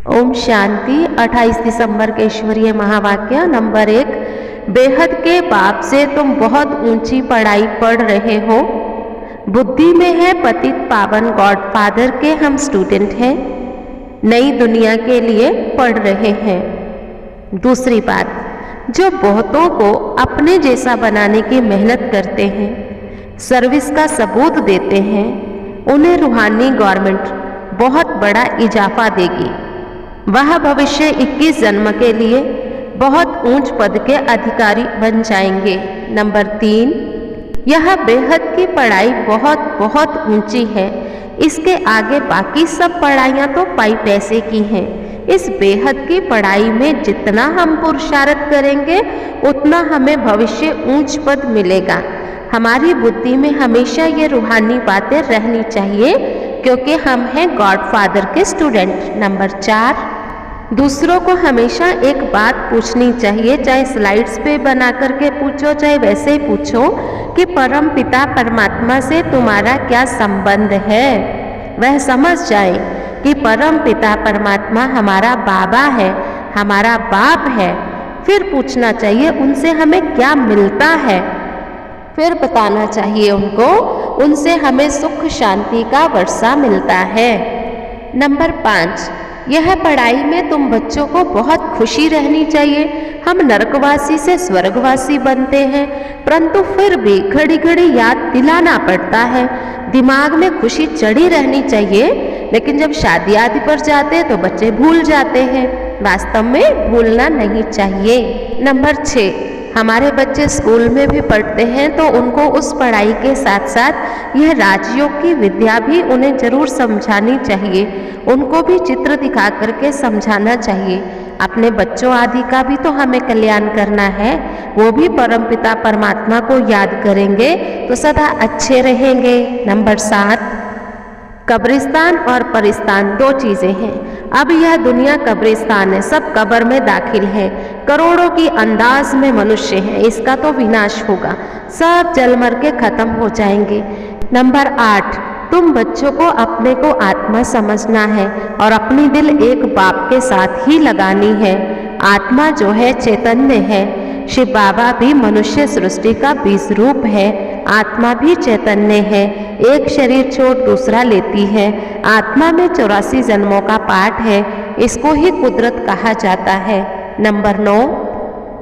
ओम शांति। 28 दिसंबर के ईश्वरीय महावाक्य नंबर 1। बेहद के बाप से तुम बहुत ऊंची पढ़ाई पढ़ रहे हो। बुद्धि में है पतित पावन गॉडफादर के हम स्टूडेंट हैं, नई दुनिया के लिए पढ़ रहे हैं। दूसरी बात, जो बहुतों को अपने जैसा बनाने की मेहनत करते हैं, सर्विस का सबूत देते हैं, उन्हें रूहानी गवर्नमेंट बहुत बड़ा इजाफा देगी। वह भविष्य 21 जन्म के लिए बहुत ऊंच पद के अधिकारी बन जाएंगे। नंबर 3, यह बेहद की पढ़ाई बहुत बहुत ऊंची है। इसके आगे बाकी सब पढ़ाइयाँ तो पाई पैसे की हैं। इस बेहद की पढ़ाई में जितना हम पुरुषार्थ करेंगे उतना हमें भविष्य ऊंच पद मिलेगा। हमारी बुद्धि में हमेशा ये रूहानी बातें रहनी चाहिए क्योंकि हम हैं गॉडफादर के स्टूडेंट। नंबर 4, दूसरों को हमेशा एक बात पूछनी चाहिए, चाहे स्लाइड्स पे बना करके पूछो, चाहे वैसे ही पूछो कि परम पिता परमात्मा से तुम्हारा क्या संबंध है। वह समझ जाए कि परम पिता परमात्मा हमारा बाबा है, हमारा बाप है। फिर पूछना चाहिए उनसे हमें क्या मिलता है, फिर बताना चाहिए उनको उनसे हमें सुख शांति का वर्षा मिलता है। नंबर 5, यह पढ़ाई में तुम बच्चों को बहुत खुशी रहनी चाहिए। हम नरकवासी से स्वर्गवासी बनते हैं, परंतु फिर भी घड़ी घड़ी याद दिलाना पड़ता है। दिमाग में खुशी चढ़ी रहनी चाहिए, लेकिन जब शादी आदि पर जाते हैं तो बच्चे भूल जाते हैं। वास्तव में भूलना नहीं चाहिए। नंबर 6, हमारे बच्चे स्कूल में भी पढ़ते हैं तो उनको उस पढ़ाई के साथ साथ यह राजयोग की विद्या भी उन्हें जरूर समझानी चाहिए। उनको भी चित्र दिखा करके समझाना चाहिए। अपने बच्चों आदि का भी तो हमें कल्याण करना है। वो भी परमपिता परमात्मा को याद करेंगे तो सदा अच्छे रहेंगे। नंबर 7, कब्रिस्तान और परिस्तान दो चीज़ें हैं। अब यह दुनिया कब्रिस्तान है, सब कब्र में दाखिल है। करोड़ों की अंदाज में मनुष्य हैं, इसका तो विनाश होगा, सब जल मर के खत्म हो जाएंगे। नंबर 8, तुम बच्चों को अपने को आत्मा समझना है और अपनी दिल एक बाप के साथ ही लगानी है। आत्मा जो है चैतन्य है। शिव बाबा भी मनुष्य सृष्टि का बीज रूप है। आत्मा भी चैतन्य है, एक शरीर छोड़ दूसरा लेती है। आत्मा में 84 जन्मों का पाठ है, इसको ही कुदरत कहा जाता है। नंबर 9,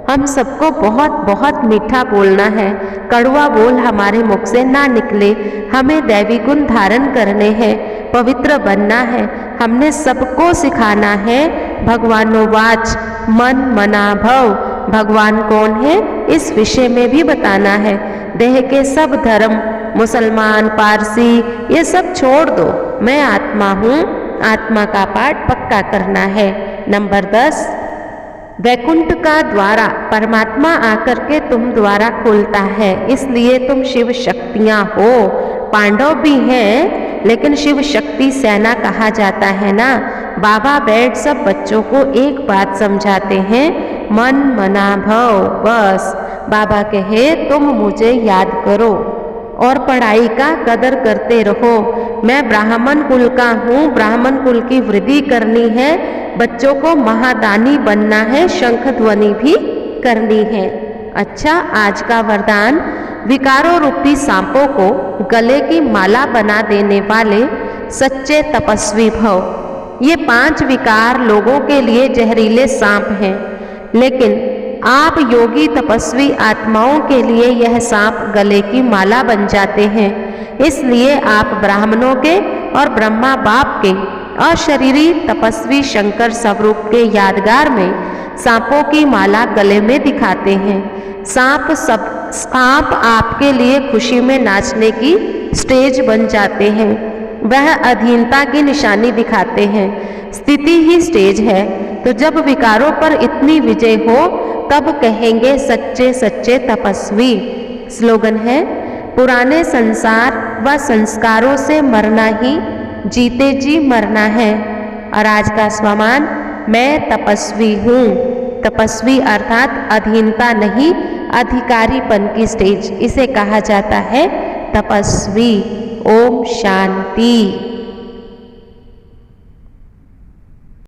हम सबको बहुत बहुत मीठा बोलना है, कड़वा बोल हमारे मुख से ना निकले। हमें दैवी गुण धारण करने हैं, पवित्र बनना है। हमने सबको सिखाना है भगवानोवाच मन मना भव। भगवान कौन है इस विषय में भी बताना है। देह के सब धर्म, मुसलमान, पारसी, ये सब छोड़ दो। मैं आत्मा हूँ, आत्मा का पाठ पक्का करना है। नंबर 10, वैकुंठ का द्वारा परमात्मा आकर के तुम द्वारा खोलता है, इसलिए तुम शिव शक्तियाँ हो। पांडव भी हैं लेकिन शिव शक्ति सेना कहा जाता है ना। बाबा बैठ सब बच्चों को एक बात समझाते हैं, मन मना भव। बस बाबा कहे तुम मुझे याद करो और पढ़ाई का कदर करते रहो। मैं ब्राह्मण कुल का हूँ, ब्राह्मण कुल की वृद्धि करनी है। बच्चों को महादानी बनना है, शंख ध्वनि भी करनी है। अच्छा, आज का वरदान, विकारों रूपी सांपों को गले की माला बना देने वाले सच्चे तपस्वी भव। ये 5 विकार लोगों के लिए जहरीले सांप हैं, लेकिन आप योगी तपस्वी आत्माओं के लिए यह सांप गले की माला बन जाते हैं। इसलिए आप ब्राह्मणों के और ब्रह्मा बाप के और शरीरी तपस्वी शंकर स्वरूप के यादगार में सांपों की माला गले में दिखाते हैं। सांप आपके लिए खुशी में नाचने की स्टेज बन जाते हैं। वह अधीनता की निशानी दिखाते हैं। स्थिति ही स्टेज है, तो जब विकारों पर इतनी विजय हो तब कहेंगे सच्चे सच्चे तपस्वी। स्लोगन है, पुराने संसार व संस्कारों से मरना ही जीते जी मरना है। और आज का स्वमान, मैं तपस्वी हूँ। तपस्वी अर्थात अधीनता नहीं, अधिकारीपन की स्टेज, इसे कहा जाता है तपस्वी। ओम शांति।